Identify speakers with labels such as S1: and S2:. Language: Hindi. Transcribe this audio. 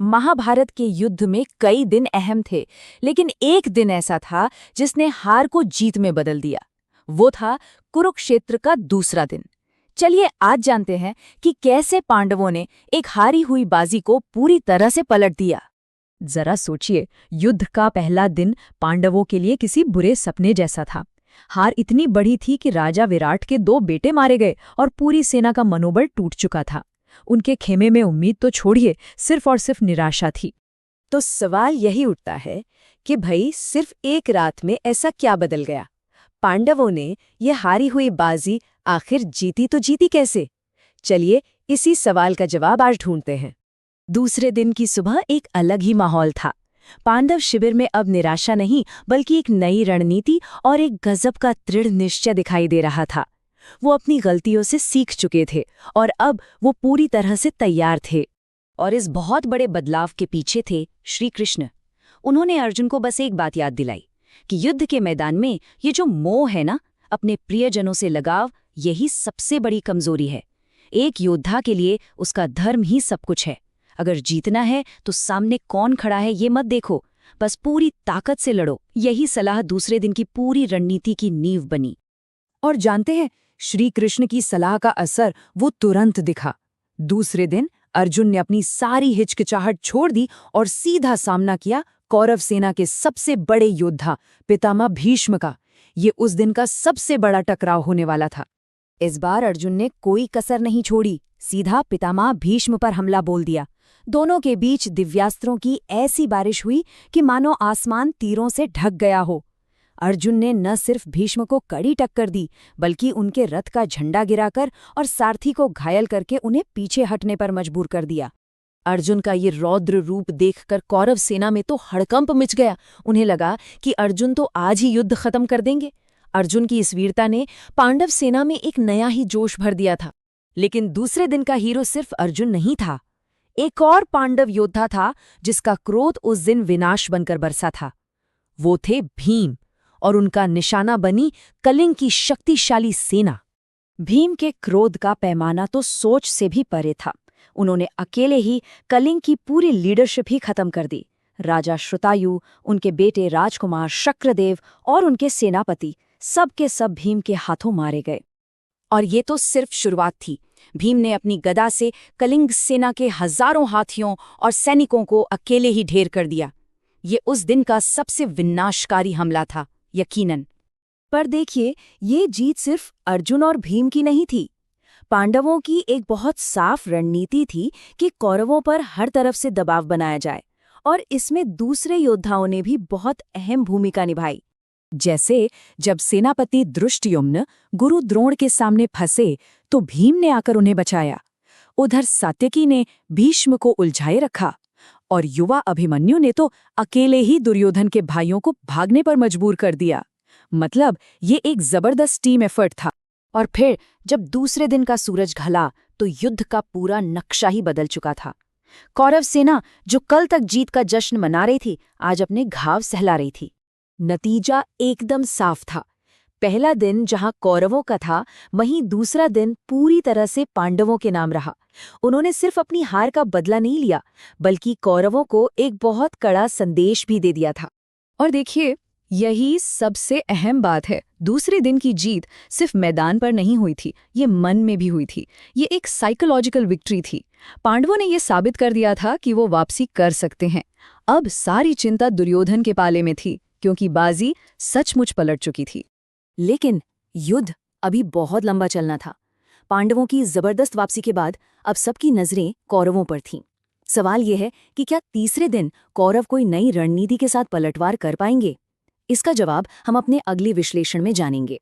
S1: महाभारत के युद्ध में कई दिन अहम थे, लेकिन एक दिन ऐसा था जिसने हार को जीत में बदल दिया। वो था कुरुक्षेत्र का दूसरा दिन। चलिए आज जानते हैं कि कैसे पांडवों ने एक हारी हुई बाजी को पूरी तरह से पलट दिया।
S2: जरा सोचिए, युद्ध का पहला दिन पांडवों के लिए किसी बुरे सपने जैसा था। हार इतनी बड़ी थी कि राजा विराट के 2 बेटे मारे गए और पूरी सेना का मनोबल टूट चुका था। उनके खेमे में उम्मीद तो छोड़िए, सिर्फ और सिर्फ निराशा थी।
S1: तो सवाल यही उठता है कि भाई सिर्फ एक रात में ऐसा क्या बदल गया? पांडवों ने ये हारी हुई बाजी आखिर जीती तो जीती कैसे? चलिए इसी सवाल का जवाब आज ढूंढते हैं। दूसरे दिन की सुबह एक अलग ही माहौल था। पांडव शिविर में अब निराशा नहीं, बल्कि एक नई रणनीति और एक गजब का दृढ़ निश्चय दिखाई दे रहा था। वो अपनी गलतियों से सीख चुके थे और अब वो पूरी तरह से तैयार थे। और इस बहुत बड़े बदलाव के पीछे थे श्री कृष्ण। उन्होंने अर्जुन को बस एक बात याद दिलाई कि युद्ध के मैदान में ये जो मोह है ना, अपने प्रियजनों से लगाव, यही सबसे बड़ी कमजोरी है। एक योद्धा के लिए उसका धर्म ही सब कुछ है। अगर जीतना है तो सामने कौन खड़ा है ये मत देखो, बस पूरी ताकत से लड़ो। यही सलाह दूसरे दिन की पूरी रणनीति की नींव बनी। और जानते हैं, श्री कृष्ण की सलाह का असर वो तुरंत दिखा। दूसरे दिन अर्जुन ने अपनी सारी हिचकिचाहट छोड़ दी और सीधा सामना किया कौरव सेना के सबसे बड़े योद्धा पितामह भीष्म का। ये उस दिन का सबसे बड़ा टकराव होने वाला था। इस बार अर्जुन ने कोई कसर नहीं छोड़ी, सीधा पितामह भीष्म पर हमला बोल दिया। दोनों के बीच दिव्यास्त्रों की ऐसी बारिश हुई कि मानो आसमान तीरों से ढक गया हो। अर्जुन ने न सिर्फ भीष्म को कड़ी टक्कर दी, बल्कि उनके रथ का झंडा गिराकर और सारथी को घायल करके उन्हें पीछे हटने पर मजबूर कर दिया। अर्जुन का ये रौद्र रूप देखकर कौरव सेना में तो हड़कंप मच गया। उन्हें लगा कि अर्जुन तो आज ही युद्ध खत्म कर देंगे। अर्जुन की इस वीरता ने पांडव सेना में एक नया ही जोश भर दिया था। लेकिन दूसरे दिन का हीरो सिर्फ अर्जुन नहीं था। एक और पांडव योद्धा था जिसका क्रोध उस दिन विनाश बनकर बरसा था। वो थे भीम, और उनका निशाना बनी कलिंग की शक्तिशाली सेना। भीम के क्रोध का पैमाना तो सोच से भी परे था। उन्होंने अकेले ही कलिंग की पूरी लीडरशिप ही खत्म कर दी। राजा श्रुतायु, उनके बेटे राजकुमार शक्रदेव और उनके सेनापति सब के सब भीम के हाथों मारे गए। और ये तो सिर्फ शुरुआत थी। भीम ने अपनी गदा से कलिंग सेना के हजारों हाथियों और सैनिकों को अकेले ही ढेर कर दिया। ये उस दिन का सबसे विनाशकारी हमला था, यकीनन। पर देखिए, ये जीत सिर्फ अर्जुन और भीम की नहीं थी। पांडवों की एक बहुत साफ रणनीति थी कि कौरवों पर हर तरफ से दबाव बनाया जाए, और इसमें दूसरे योद्धाओं ने भी बहुत अहम भूमिका निभाई। जैसे जब सेनापति धृष्टद्युम्न गुरु द्रोण के सामने फंसे तो भीम ने आकर उन्हें बचाया। उधर सात्यकी ने भीष्म को उलझाए रखा, और युवा अभिमन्यु ने तो अकेले ही दुर्योधन के भाइयों को भागने पर मजबूर कर दिया। मतलब ये एक जबरदस्त टीम एफर्ट था। और फिर जब दूसरे दिन का सूरज ढला तो युद्ध का पूरा नक्शा ही बदल चुका था। कौरव सेना जो कल तक जीत का जश्न मना रही थी, आज अपने घाव सहला रही थी। नतीजा एकदम साफ था। पहला दिन जहां कौरवों का था, वहीं दूसरा दिन पूरी तरह से पांडवों के नाम रहा। उन्होंने सिर्फ अपनी हार का बदला नहीं लिया, बल्कि कौरवों को एक बहुत कड़ा संदेश भी दे दिया था। और देखिए, यही सबसे अहम बात है। दूसरे दिन की जीत सिर्फ मैदान पर नहीं हुई थी, ये मन में भी हुई थी। ये एक साइकोलॉजिकल विक्ट्री थी। पांडवों ने ये साबित कर दिया था कि वो वापसी कर सकते हैं। अब सारी चिंता दुर्योधन के पाले में थी, क्योंकि बाजी सचमुच पलट चुकी थी। लेकिन युद्ध अभी बहुत लंबा चलना था। पांडवों की जबरदस्त वापसी के बाद अब सबकी नजरें कौरवों पर थीं। सवाल यह है कि क्या तीसरे दिन कौरव कोई नई रणनीति के साथ पलटवार कर पाएंगे? इसका जवाब हम अपने अगले विश्लेषण में जानेंगे।